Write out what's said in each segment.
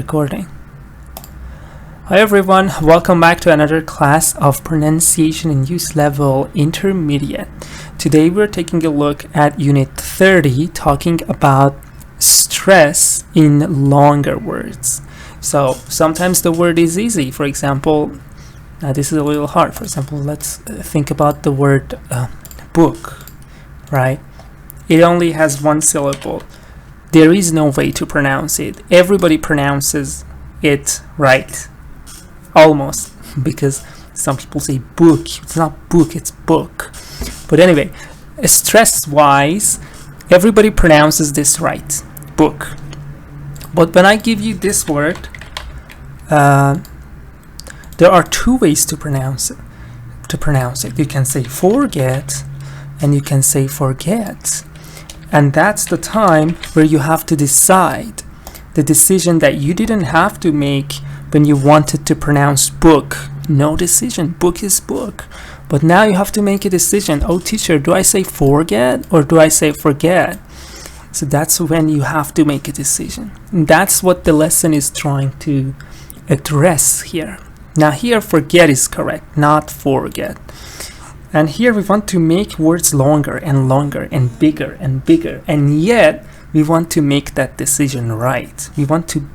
recording. Hi everyone, welcome back to another class of Pronunciation and Use Level Intermediate. Today we're taking a look at Unit 30, talking about stress in longer words. So sometimes the word is easy. For example, now this is a little hard. For example, let's think about the word book, right? It only has one syllable. There is no way to pronounce it. Everybody pronounces it right, almost, because some people say book. It's not book, it's book. But anyway, stress-wise, everybody pronounces this right, book. But when I give you this word, there are two ways to pronounce it. You can say forget, and you can say forget. And that's the time where you have to decide the decision that you didn't have to make when you wanted to pronounce book. No decision. Book is book. But now you have to make a decision. Oh, teacher, do I say forget or do I say forget? So that's when you have to make a decision. And that's what the lesson is trying to address here. Now here, forget is correct, not forget. And here we want to make words longer and longer and bigger, and yet we want to make that decision right. We want to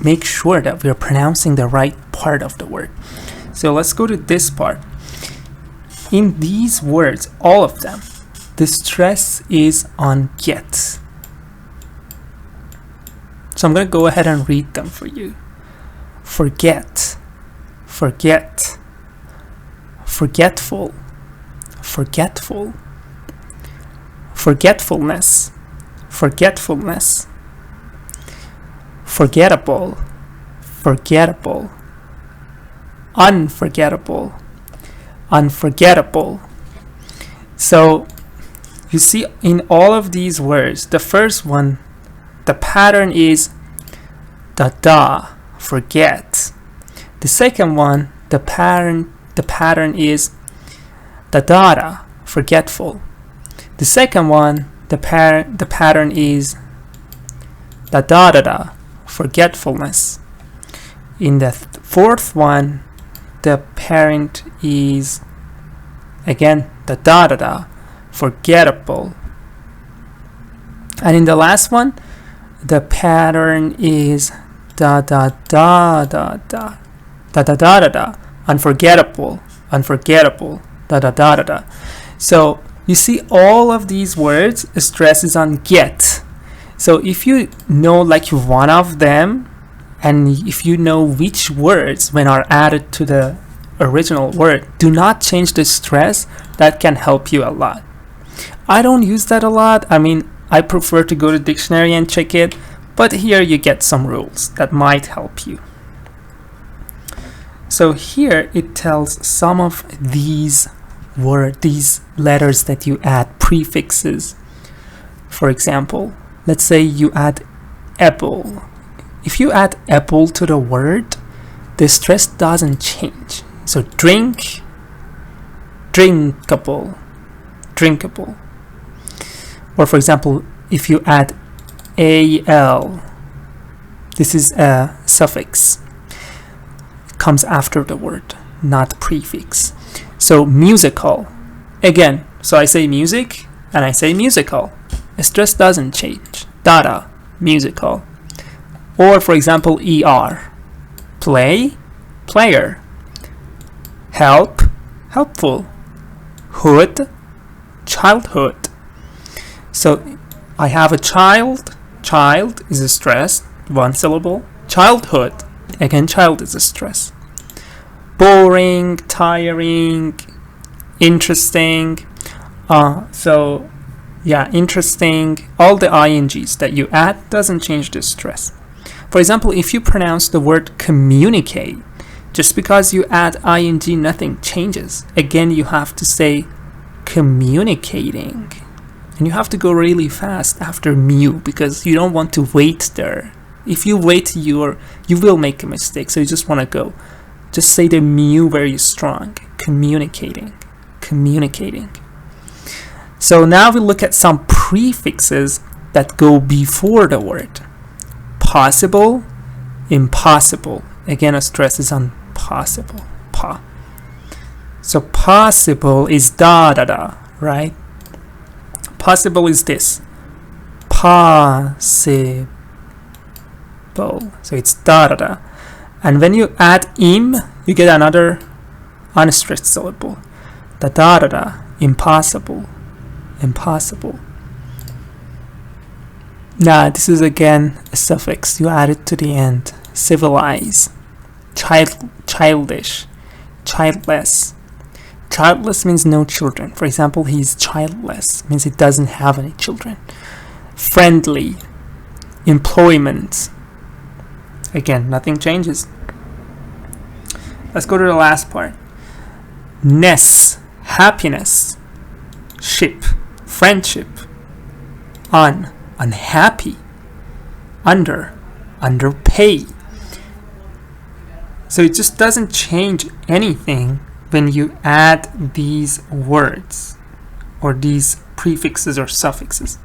make sure that we're pronouncing the right part of the word. So let's go to this part. In these words, all of them, the stress is on get. So I'm going to go ahead and read them for you. Forget, forget, forgetful, forgetful, forgetfulness, forgetfulness, forgettable, forgettable, unforgettable, unforgettable. So you see, in all of these words, the first one, the pattern is da, forget. The second one, the pattern is da, forgetful. The second one, the pattern is da, forgetfulness. In the fourth one, the parent is again da, forgettable. And in the last one, the pattern is da, unforgettable, unforgettable, da. So you see, all of these words, stress is on get. So if you know like one of them, and if you know which words when are added to the original word, do not change the stress. That can help you a lot. I don't use that a lot. I mean, I prefer to go to dictionary and check it, but here you get some rules that might help you. So here it tells some of these letters that you add, prefixes. For example, let's say you add apple. If you add apple to the word, the stress doesn't change. So drink, drinkable, drinkable. Or for example, if you add al, this is a suffix. It comes after the word, not prefix. So musical, again, so I say music and I say musical. The stress doesn't change. Dada, musical. Or for example, er, play, player. Help, helpful. Hood, childhood. So I have a child is a stress, one syllable. Childhood, again, child is a stress. Boring, tiring, interesting. So yeah, interesting. All the ings that you add doesn't change the stress. For example, if you pronounce the word communicate, just because you add ing, nothing changes. Again, you have to say communicating. And you have to go really fast after mu, because you don't want to wait there. If you wait, you will make a mistake. So you just want to go. Just say the mu very strong. Communicating. Communicating. So now we look at some prefixes that go before the word. Possible, Impossible. Again, a stress is on possible. Pa. So possible is da da da, right? Possible is this. Possible. So it's da da da. And when you add im, you get another unstressed syllable. Da da da da. Impossible. Impossible. Now this is again a suffix. You add it to the end. Civilize. Childish. Childless. Childless means no children. For example, he's childless, means he doesn't have any children. Friendly. Employment. Again, nothing changes. Let's go to the last part. Ness. Happiness. Ship. Friendship. Unhappy. Underpay. So it just doesn't change anything when you add these words or these prefixes or suffixes.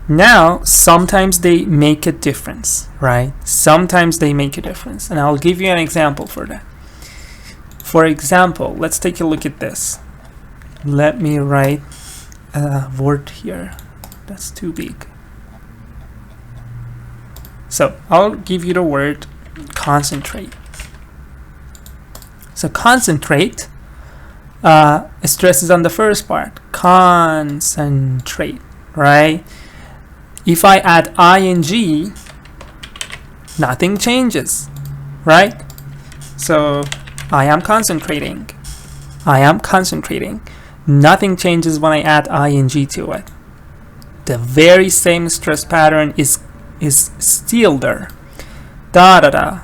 Now, sometimes they make a difference, right? Sometimes they make a difference, and I'll give you an example for that. For example, let's take a look at this. Let me write a word here. That's too big. So I'll give you the word concentrate. So concentrate stresses on the first part. Concentrate, right? If I add ing, nothing changes, right? So I am concentrating. I am concentrating. Nothing changes when I add ing to it. The very same stress pattern is still there. Da da da.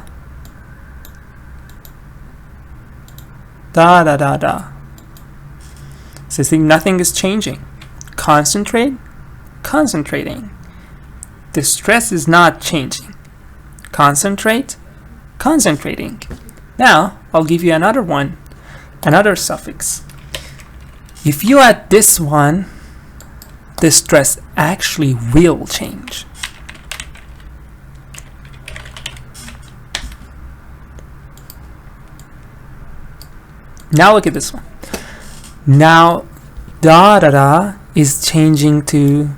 Da da da da. So see, nothing is changing. Concentrate, concentrating. The stress is not changing. Concentrate, concentrating. Now, I'll give you another one, another suffix. If you add this one, the stress actually will change. Now look at this one. Now, da da da is changing to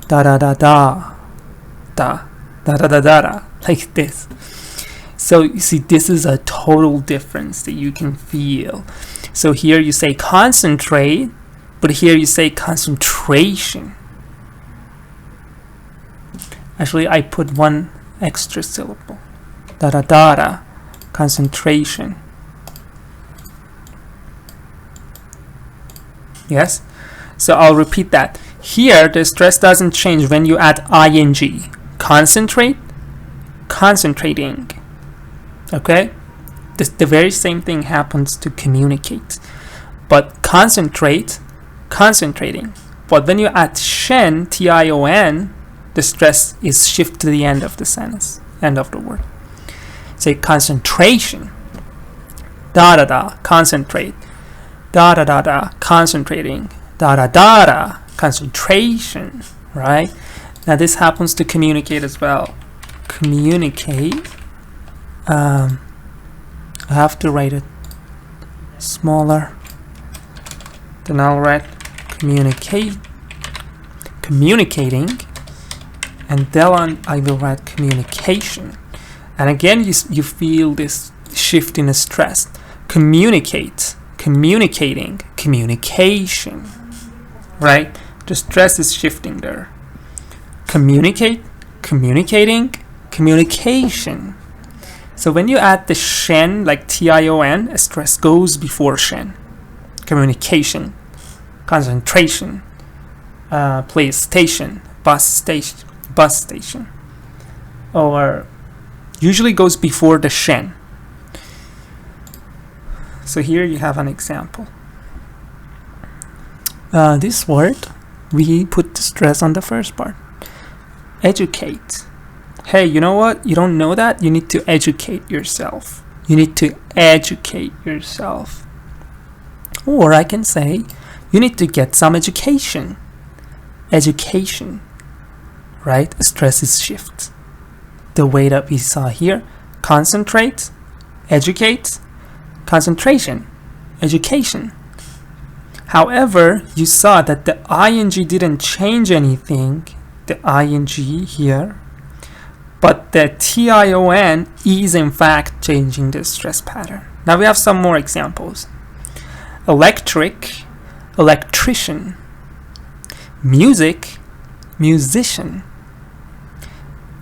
da da da da da da da da da da, like this. So you see, this is a total difference that you can feel. So here you say concentrate, but here you say concentration. Actually, I put one extra syllable. Da da da da, concentration. Yes? So I'll repeat that. Here, the stress doesn't change when you add ing. Concentrate, concentrating. Okay? The very same thing happens to communicate. But concentrate, concentrating. But when you add shen, tion, the stress is shifted to the end of the sentence, end of the word. Say concentration. Da da da, concentrate. Da da da da, concentrating. Da da da da, concentration. Right? Now this happens to communicate as well. Communicate. I have to write it smaller. Then I'll write communicate, communicating, and then I will write communication. And again, you feel this shift in the stress. Communicate, communicating, communication. Right? The stress is shifting there. Communicate, communicating, communication. So when you add the shen, like tion, stress goes before shen. Communication, concentration, place station, bus station, or usually goes before the shen. So here you have an example. This word, we put the stress on the first part. Educate. Hey, you know what? You don't know that? You need to educate yourself. You need to educate yourself. Or I can say, you need to get some education. Education. Right? Stress is shift. the way that we saw here. Concentrate, educate, concentration, education. However, you saw that the ing didn't change anything, the ing here, but the tion is in fact changing the stress pattern. Now we have some more examples. Electric, electrician. Music, musician.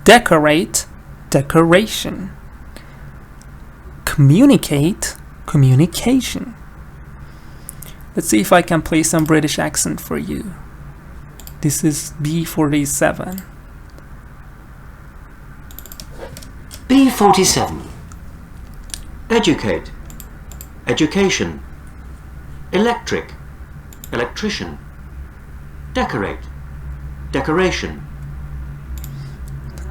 Decorate, decoration. Communicate, communication. Let's see if I can play some British accent for you. This is B47. B47. Educate, education. Electric, electrician. Decorate, decoration.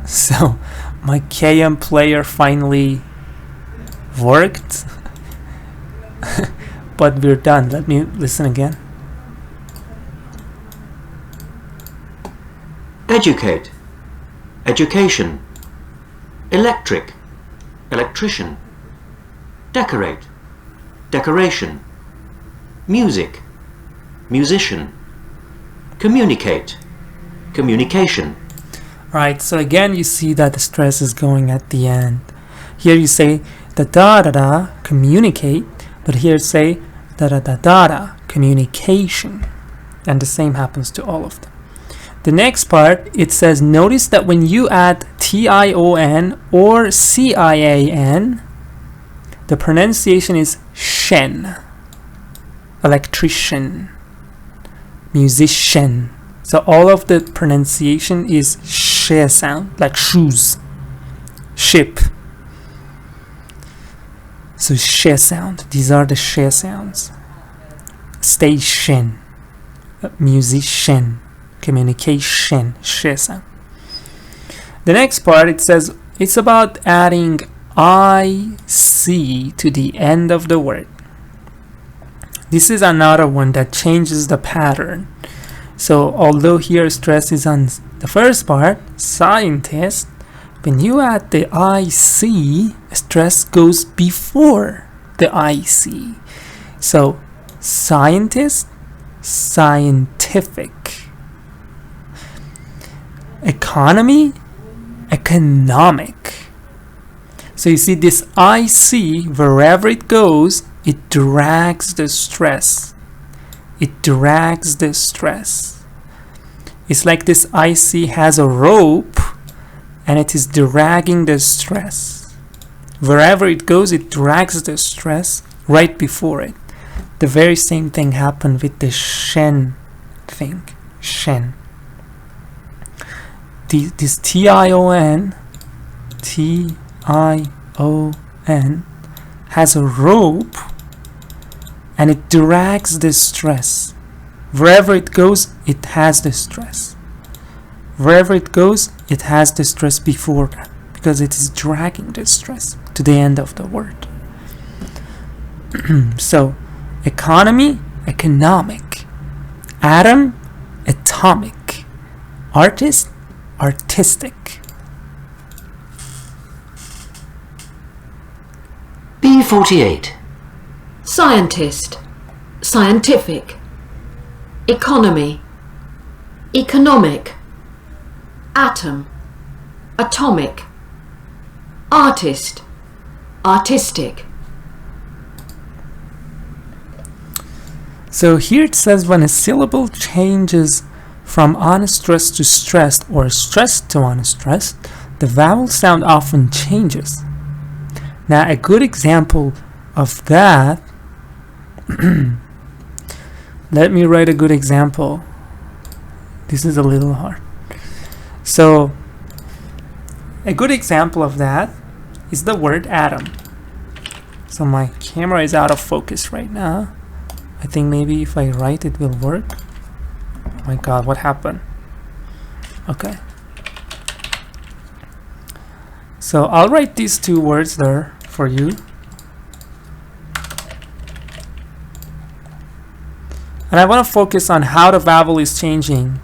So my KM player finally worked. But we're done. Let me listen again. Educate, education. Electric, electrician. Decorate, decoration. Music, musician. Communicate, communication. Right, so again you see that the stress is going at the end. Here you say the da-da-da, communicate, but here say da-da-da-da-da, communication. And the same happens to all of them. The next part, it says, notice that when you add tion or cian, the pronunciation is shen. Electrician, musician. So all of the pronunciation is sh sound, like shoes, ship. So sh sound. These are the sh sounds. Station, musician, communication, sh sound. The next part, it says it's about adding IC to the end of the word. This is another one that changes the pattern. So although here stress is on the first part, scientist, when you add the IC, stress goes before the IC. So scientist, scientific. Economy, economic. So you see this IC, wherever it goes, it drags the stress. It drags the stress. It's like this IC has a rope and it is dragging the stress. Wherever it goes, it drags the stress right before it. The very same thing happened with the shen thing. Shen. This T-I-O-N has a rope and it drags the stress. Wherever it goes, it has the stress. Wherever it goes, it has the stress before that, because it is dragging the stress to the end of the word. So, economy, economic. Atom, atomic. Artist, artistic. B48. Scientist, scientific. Economy, economic. Atom, atomic. Artist, artistic. So here it says when a syllable changes from unstressed to stressed or stressed to unstressed, the vowel sound often changes. Now a good example of that, let me write a good example. This is a little hard. So a good example of that is the word atom. So my camera is out of focus right now. I think maybe if I write it will work. Oh my god, what happened? Okay. So I'll write these two words there for you. And I want to focus on how the vowel is changing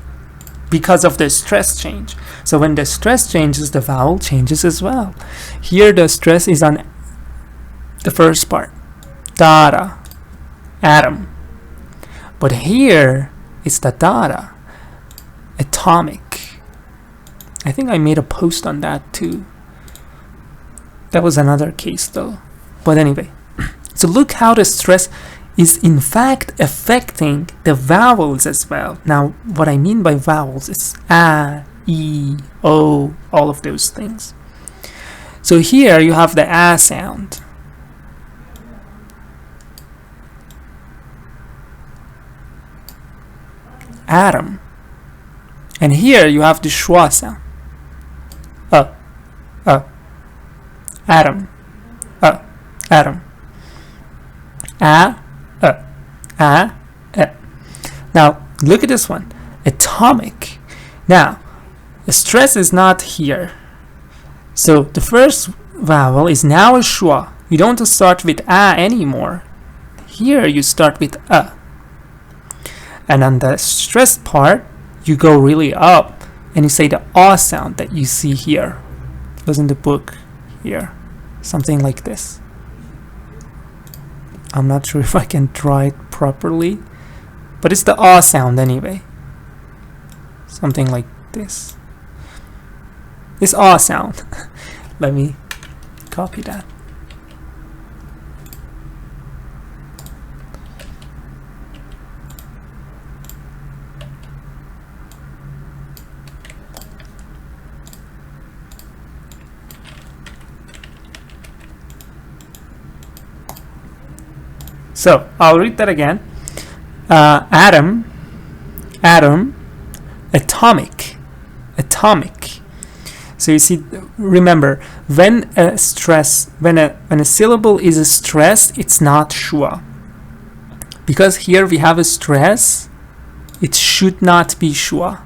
because of the stress change. So when the stress changes, the vowel changes as well. Here the stress is on the first part, data, atom. But here it's the data, atomic. I think I made a post on that too. That was another case though. But anyway, so look how the stress is in fact affecting the vowels as well. Now, what I mean by vowels is a, e, o, all of those things. So here you have the a sound. Atom. And here you have the schwa sound. Atom. Atom. Now look at this one, atomic. Now the stress is not here, so the first vowel is now a schwa. You don't start with a anymore. Here you start with a, and on the stressed part you go really up and you say the a sound that you see here. It was in the book here, something like this. I'm not sure if I can draw it properly, but it's the ah sound anyway. Something like this. This ah sound. Let me copy that. So I'll read that again. Atom, atomic. So you see, remember, when a syllable is stressed, it's not schwa. Because here we have a stress, it should not be schwa.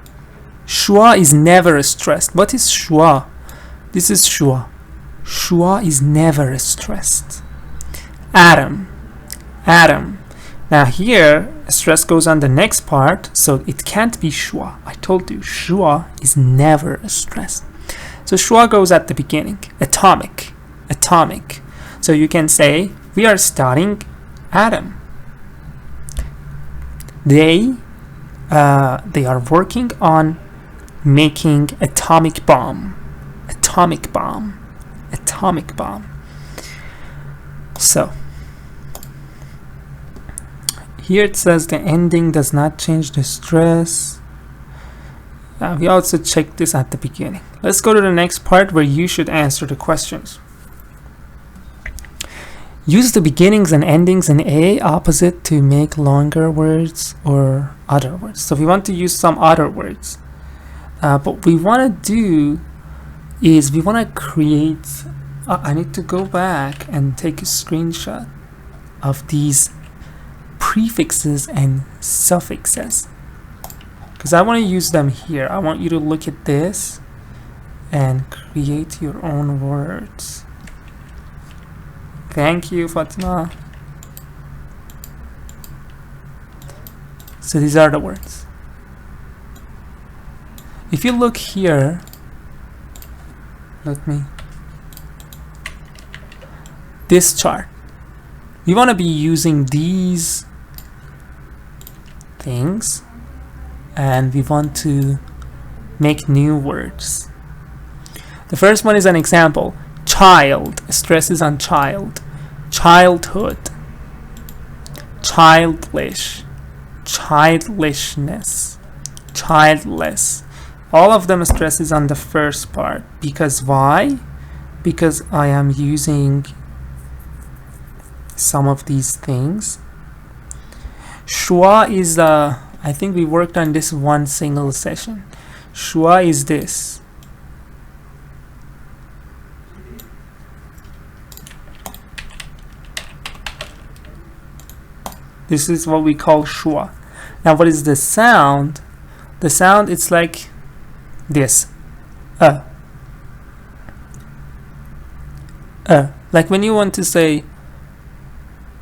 Schwa is never stressed. What is schwa? This is schwa. Schwa is never stressed. Atom. Now here stress goes on the next part, so it can't be schwa. I told you schwa is never stressed. So schwa goes at the beginning. Atomic. So you can say we are studying atom. They are working on making atomic bomb. So here it says the ending does not change the stress. We also check this at the beginning. Let's go to the next part where you should answer the questions. Use the beginnings and endings in A opposite to make longer words or other words. So we want to use some other words. What we want to do is we want to create... I need to go back and take a screenshot of these prefixes and suffixes, because I want to use them here. I want you to look at this and create your own words. Thank you, Fatima. So these are the words. If you look here, this chart, we want to be using these things, and we want to make new words. The first one is an example. Child. Stress is on child. Childhood. Childish. Childishness. Childless. All of them stress is on the first part. Because why? Because I am using some of these things. Schwa is I think we worked on this one single session. Schwa is this. This is what we call schwa. Now what is the sound? The sound, it's like this. Like when you want to say,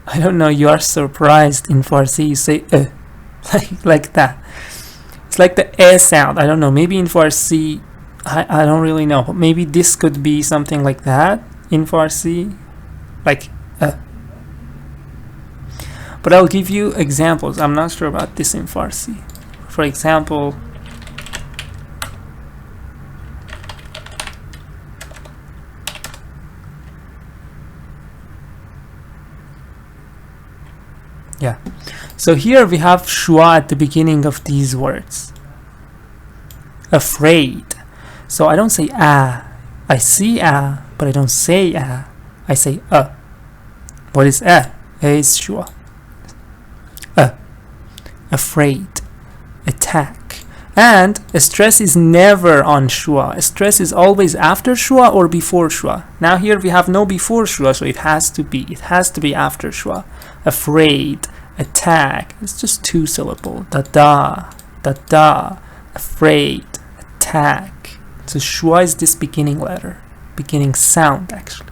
I don't know, you are surprised in Farsi, you say like that. It's like the eh sound. I don't know. Maybe in Farsi, I don't really know. But maybe this could be something like that in Farsi, like but I'll give you examples. I'm not sure about this in Farsi. For example, yeah. So here we have shua at the beginning of these words. Afraid. So I don't say ah. I see ah, but I don't say ah. I say What is A is shua. Afraid. Attack. And stress is never on shua. Stress is always after shua or before shua. Now here we have no before shua, so it has to be after shua. Afraid. Attack. It's just 2 syllable. Da. Afraid. Attack. So shua is this beginning letter, beginning sound actually.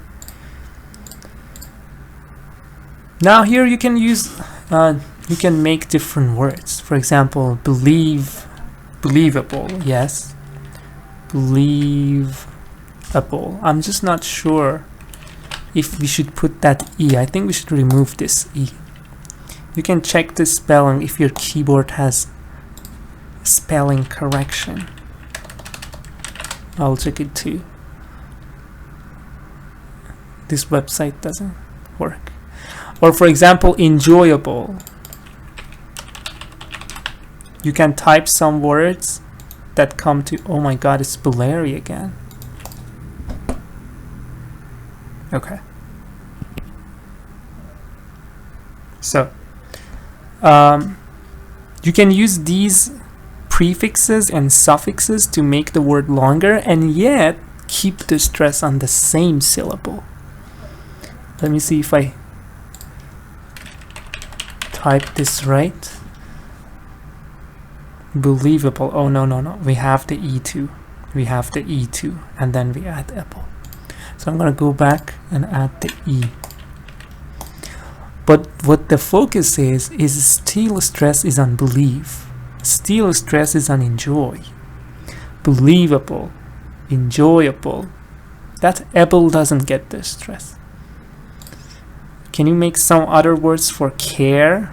Now here you can use, you can make different words. For example, believable, yes. Believable. I'm just not sure if we should put that E. I think we should remove this E. You can check the spelling if your keyboard has spelling correction. I'll check it too. This website doesn't work. Or for example, enjoyable. You can type some words that come to, oh my god, it's blurry again. Okay. So, you can use these prefixes and suffixes to make the word longer and yet keep the stress on the same syllable. Let me see if I type this right. Believable. Oh no, we have the E2. And then we add apple. So I'm gonna go back and add the E. But what the focus is still stress is on believe. Still stress is on enjoy. Believable. Enjoyable. That able doesn't get the stress. Can you make some other words for care?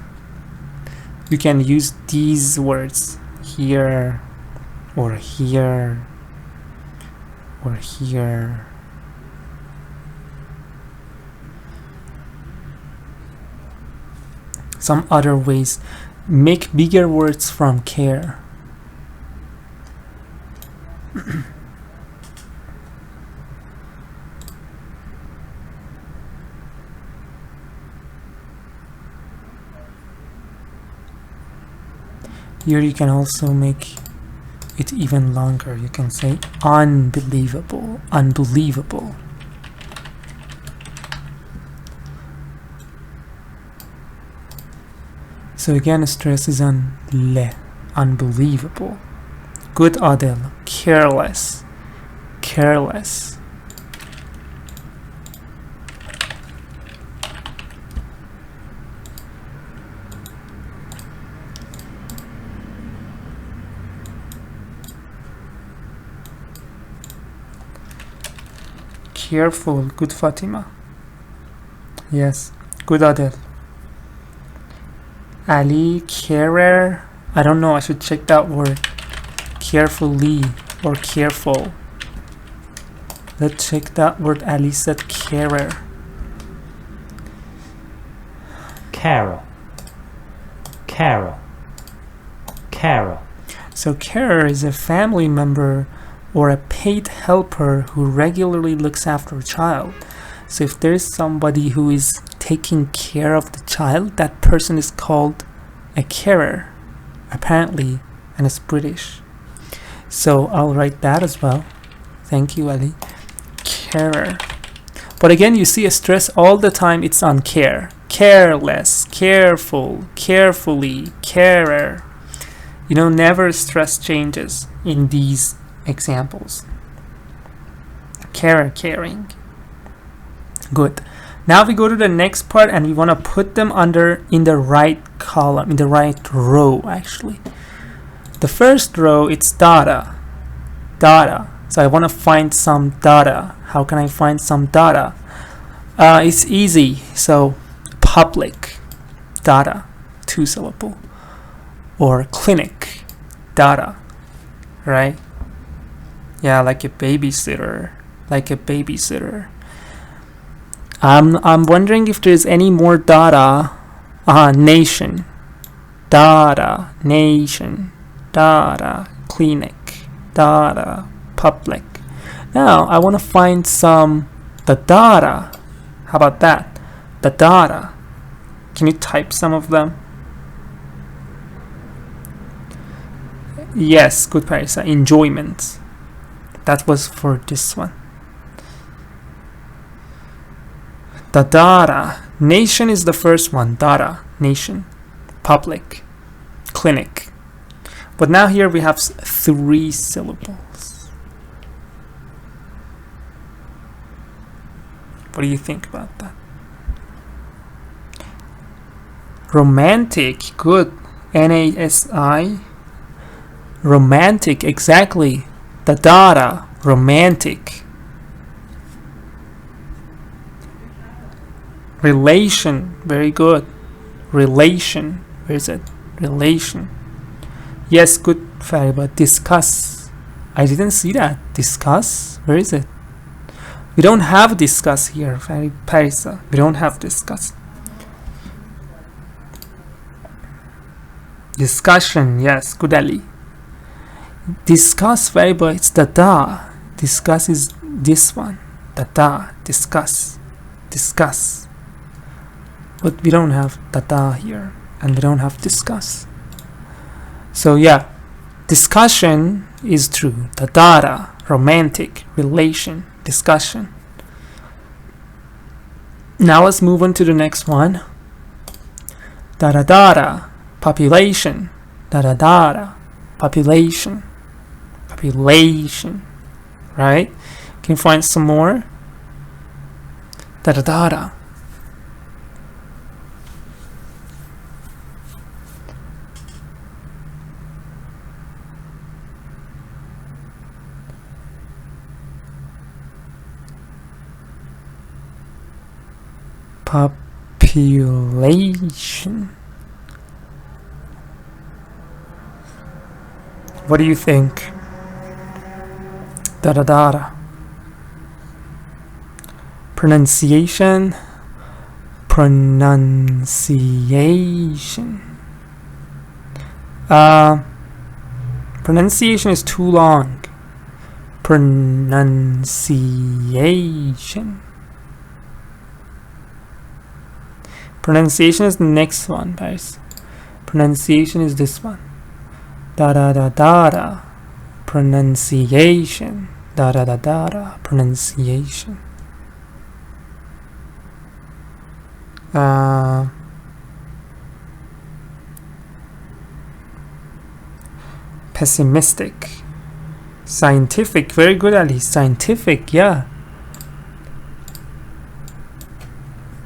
You can use these words. Here. Or here. Or here. Some other ways. Make bigger words from care. Here you can also make it even longer. You can say unbelievable, unbelievable. So again, stress is on le, unbelievable. Good adel, careless, careless. Careful, good Fatima. Yes, good Adel. Ali, carer. I don't know, I should check that word. Carefully or careful. Let's check that word. Ali said carer. Carol. Carol. Carol. So carer is a family member or a paid helper who regularly looks after a child. So if there is somebody who is taking care of the child, that person is called a carer, apparently, and it's British. So I'll write that as well. Thank you, Ali. Carer. But again, you see a stress all the time, it's on care. Careless, careful, carefully, carer. You know, never stress changes in these examples. Carer, caring. Good. Now we go to the next part and we want to put them in the right column, in the right row actually. The first row, it's data. Data. So I want to find some data. How can I find some data? It's easy. So public data, 2 syllable, or clinic data, right? Yeah, like a babysitter, I'm wondering if there's any more data. Nation, data, nation, data, clinic, data, public. Now I want to find the data. How about that? The data. Can you type some of them? Yes, good, Parisa. Enjoyment. That was for this one. The data. Nation is the first one. Data, nation, public, clinic. But now here we have 3 syllables. What do you think about that? Romantic, good. Nasi. Romantic, exactly. The data, romantic. Relation, very good. Relation, where is it? Relation. Yes, good, Fariba. Discuss. I didn't see that. Discuss, where is it? We don't have discuss here, Parisa. We don't have discuss. Discussion, yes, good, Ali. Discuss, Fariba, it's the da. Discuss is this one. The da, discuss. Discuss. But we don't have da here, and we don't have discuss. So yeah, discussion is true. The data, romantic, relation, discussion. Now let's move on to the next one. Data, population. Data, population. Population. Right? Can you find some more? Data. Population. What do you think? Data. Pronunciation. Pronunciation is too long. Pronunciation. Pronunciation is the next one, guys. Pronunciation is this one. Da. Pronunciation. Da. Pronunciation. Pessimistic. Scientific. Very good, Ali. Scientific, yeah.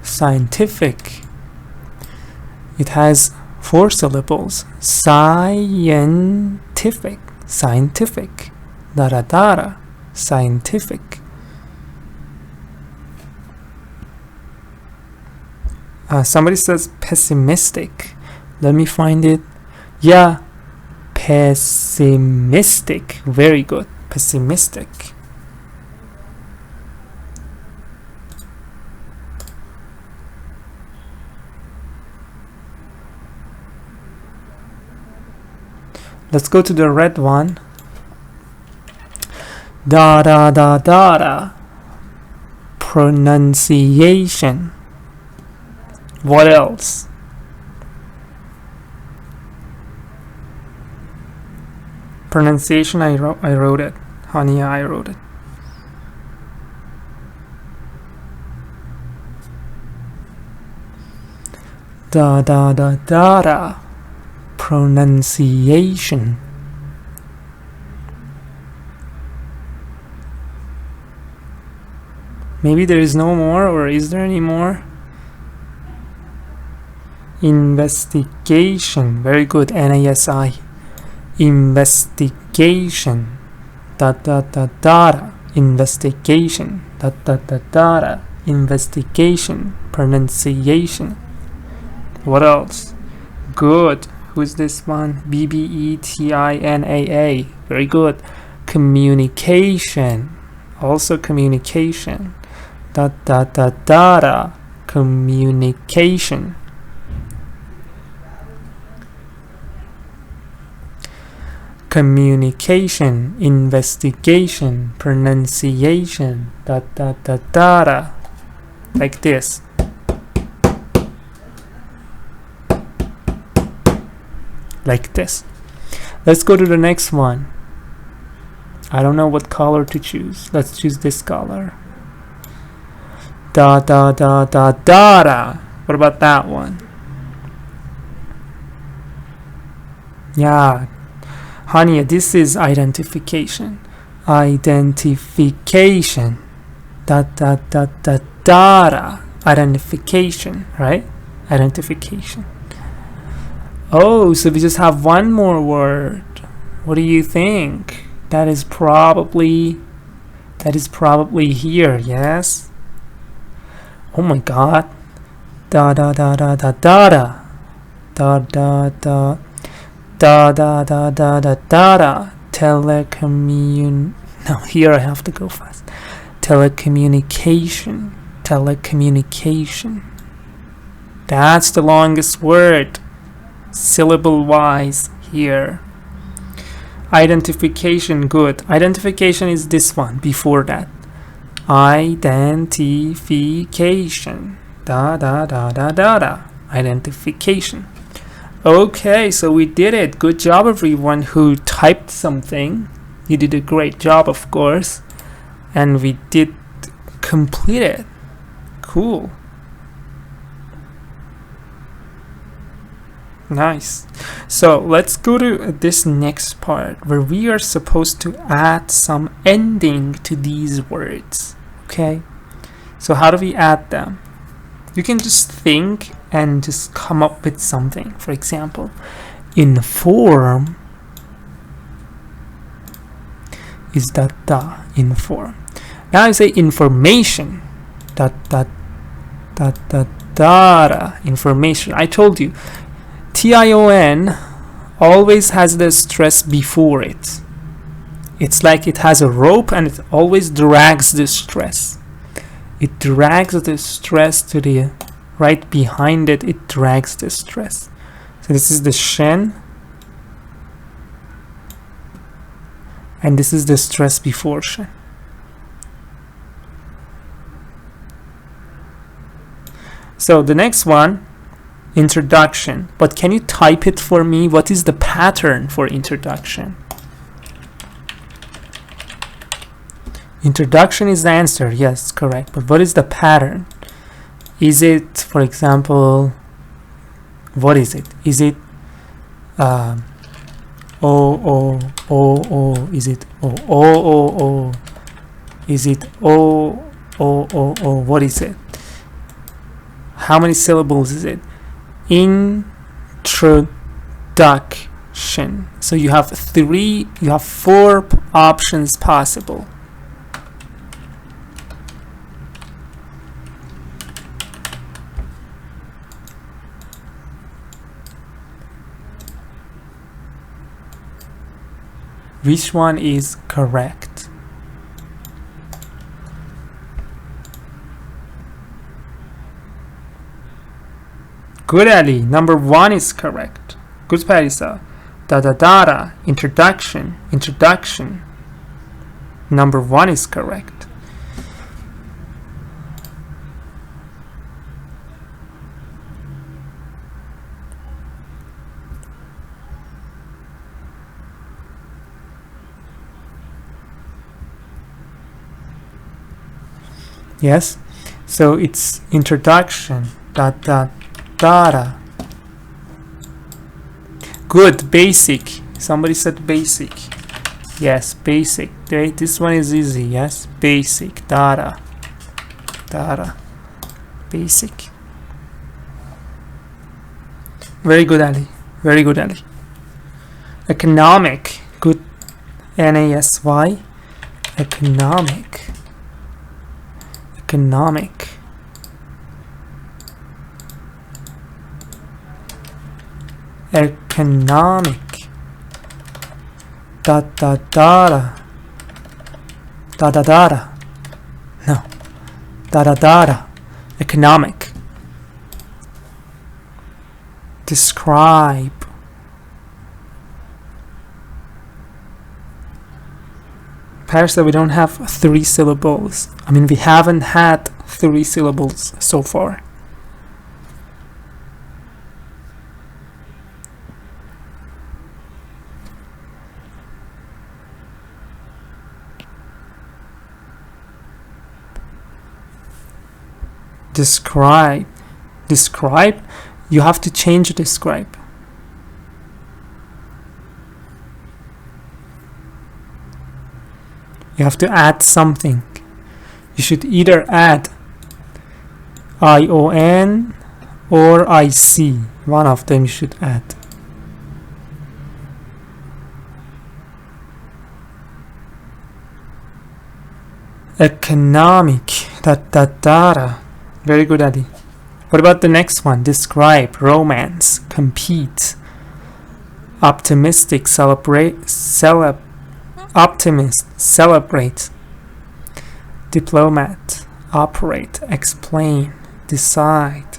Scientific. It has 4 syllables. Scientific. Scientific. Dara. Scientific. Somebody says pessimistic. Let me find it. Yeah. Pessimistic. Very good. Pessimistic. Let's go to the red one. Da. Pronunciation. What else? Pronunciation, I wrote it. Honey, I wrote it. Da. Pronunciation. Maybe there is no more, or is there any more? Investigation. Very good. NASI. investigation, data, investigation, data, investigation, pronunciation. What else? Good. Who's this one? BBETINAA. Very good. Communication. Also communication. Data, communication. Communication, investigation, pronunciation, data, like this. Like this. Let's go to the next one. I don't know what color to choose. Let's choose this color. Data. What about that one? Yeah. Honey, this is identification. Identification. Data. Identification, right? Identification. Oh, so we just have one more word. What do you think? That is probably here, yes? Oh my god. Data. No, here I have to go fast. Telecommunication. That's the longest word, syllable wise here. Identification. Good. Identification is this one before that. Identification. Identification. Okay, so we did it. Good job, everyone who typed something. You did a great job, of course. And we did complete it. Cool. Nice. So let's go to this next part where we are supposed to add some ending to these words. Okay? So how do we add them? You can just think and just come up with something. For example, inform is inform. Now I say information. Data. Information. I told you, TION always has the stress before it. It's like it has a rope and it always drags the stress. It drags the stress to the right behind it. It drags the stress. So this is the shin. And this is the stress before shin. So the next one, introduction. But can you type it for me? What is the pattern for introduction? Introduction is the answer. Yes, correct. But what is the pattern? Is it, for example, what is it? Is it O? Is it O? Is it O? What is it? How many syllables is it? Introduction. So you have four options possible. Which one is correct? Good, Ali. Number 1 is correct. Good, Parisa. Data. Introduction. Number 1 is correct. Yes, so it's introduction. Data. Good, basic. Somebody said basic. Yes, basic. Okay, this one is easy. Yes, basic. Data. Basic. Very good, Ali. Very good, Ali. Economic. Good. NASY. Economic. Economic. Economic. Da da da da da da. No. Da da da. Economic. Describe. Pairs that we don't have 3 syllables. I mean, we haven't had 3 syllables so far. Describe. Describe. You have to change describe. You have to add something. You should either add ION or IC. One of them you should add. Economic. Da. Very good, Ali. What about the next one? Describe, romance, compete, optimistic, optimist, celebrate, diplomat, operate, explain, decide.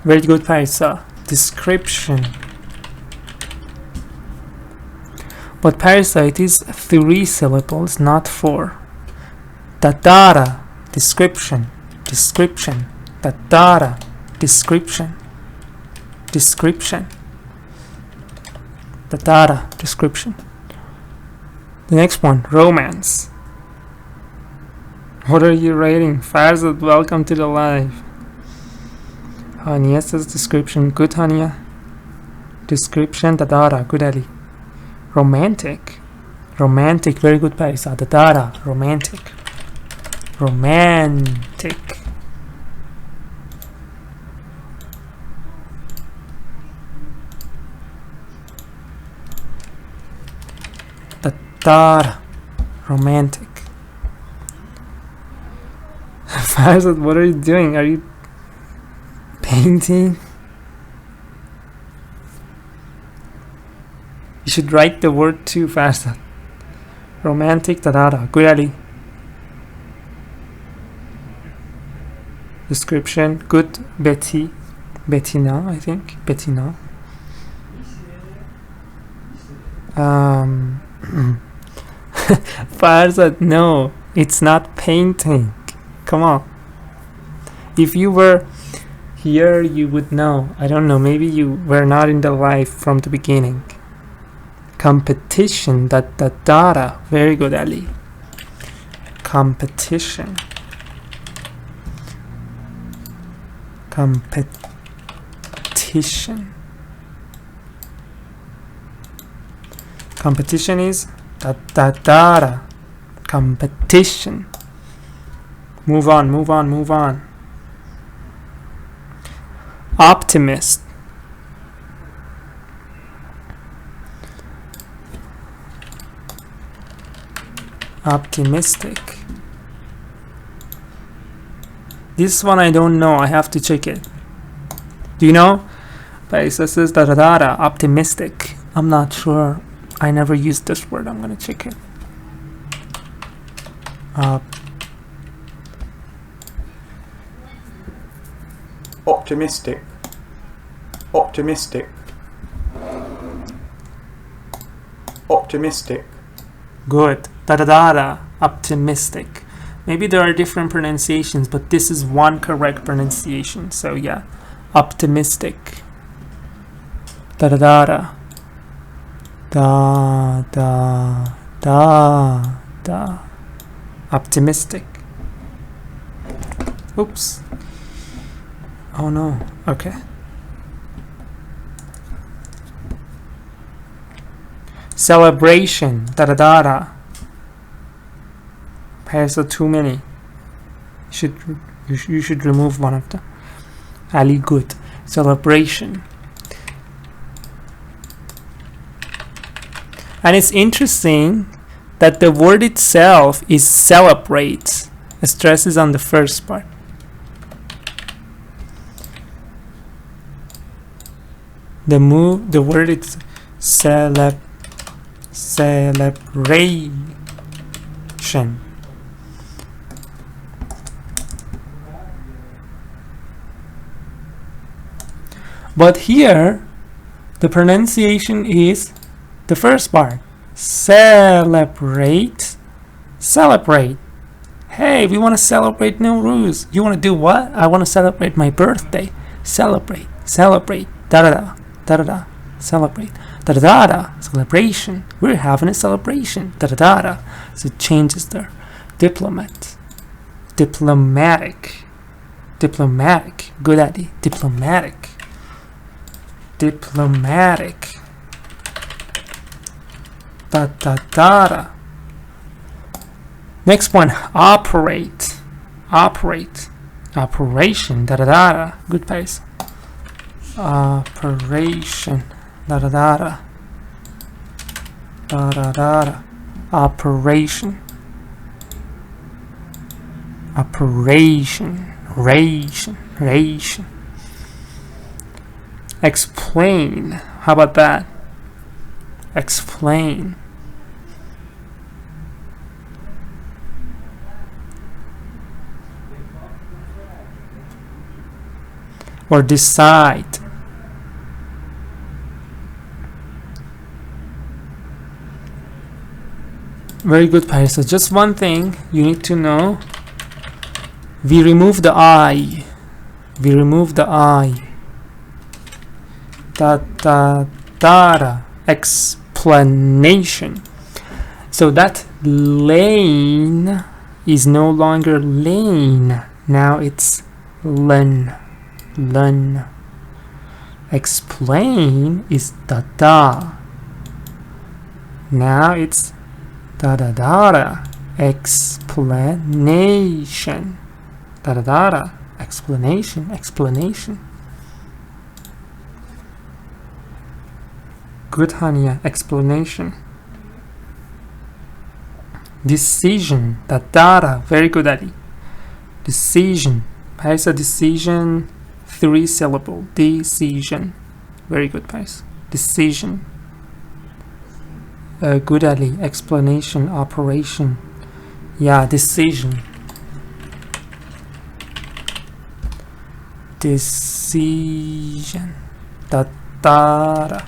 Very good, Parisa. Description. But Parisa, it is 3 syllables, not 4. Da. Description. Description. Da. Description. Description. Da. Description. The next one, romance. What are you rating? Farzad, welcome to the live. Hania says description. Good, Hania. Description. Da. Good, Ali. Romantic. Romantic. Very good, Parisa. Da. Romantic. Romantic. Da. Romantic. Farzad, what are you doing? Are you painting? You should write the word too, Farzad. Romantic. Da. Good, Ali. Description. Good, Betty. Bettina, I think. Bettina. Farzad, no, it's not painting. Come on. If you were here, you would know. I don't know, maybe you were not in the live from the beginning. Competition. Da. Very good, Ali. Competition. Competition. Competition is da. Competition. Move on. Optimist. Optimistic. This one I don't know. I have to check it. Do you know? Paisa says da. Optimistic. I'm not sure. I never used this word. I'm gonna check it. Optimistic. Optimistic. Optimistic. Good. Da. Optimistic. Maybe there are different pronunciations, but this is one correct pronunciation. So yeah, optimistic. Da. Optimistic. Oops. Oh no. Okay. Celebration. Da. Pairs are too many. You should remove one of them. Ali, good. Celebration. And it's interesting that the word itself is celebrate. The stress is on the first part. The word is celebration. But here, the pronunciation is the first part. Celebrate. Celebrate. Hey, we want to celebrate Nowruz. You want to do what? I want to celebrate my birthday. Celebrate. Celebrate. Da-da-da. Da-da-da. Celebrate. Da-da-da-da. Celebration. We're having a celebration. Da-da-da-da. So it changes there. Diplomat. Diplomatic. Diplomatic. Good at it. Diplomatic. Diplomatic. Da-da-da-da. Next one. Operate. Operate. Operation. Da-da-da-da. Good pace. Operation. Da-da-da-da. Da-da-da-da. Operation. Operation. Ration. Ration. Explain. How about that? Explain. Or decide. Very good, Paris. So just one thing you need to know. We remove the I. We remove the I. Da-da-da-da. Explanation. So that lane is no longer lane. Now it's len. Len. Explain is da-da. Now it's da-da-da-da. Explanation. Da-da-da-da. Explanation. Explanation. Good, Hania. Explanation. Decision. Da-da-da. Very good, Adi. Decision. Paisa, decision. 3 syllable. Decision. Very good, Pais. Decision. Good, Ali. Explanation. Operation. Yeah, decision. Decision. Da-da-da.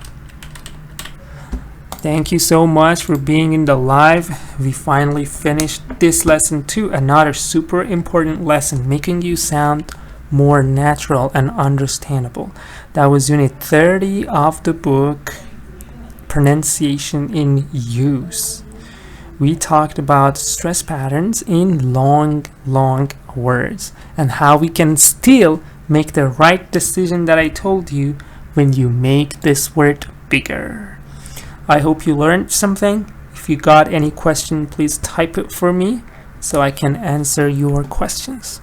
Thank you so much for being in the live. We finally finished this lesson too. Another super important lesson, making you sound more natural and understandable. That was unit 30 of the book, Pronunciation in Use. We talked about stress patterns in long words and how we can still make the right decision that I told you when you make this word bigger. I hope you learned something. If you got any question, please type it for me so I can answer your questions.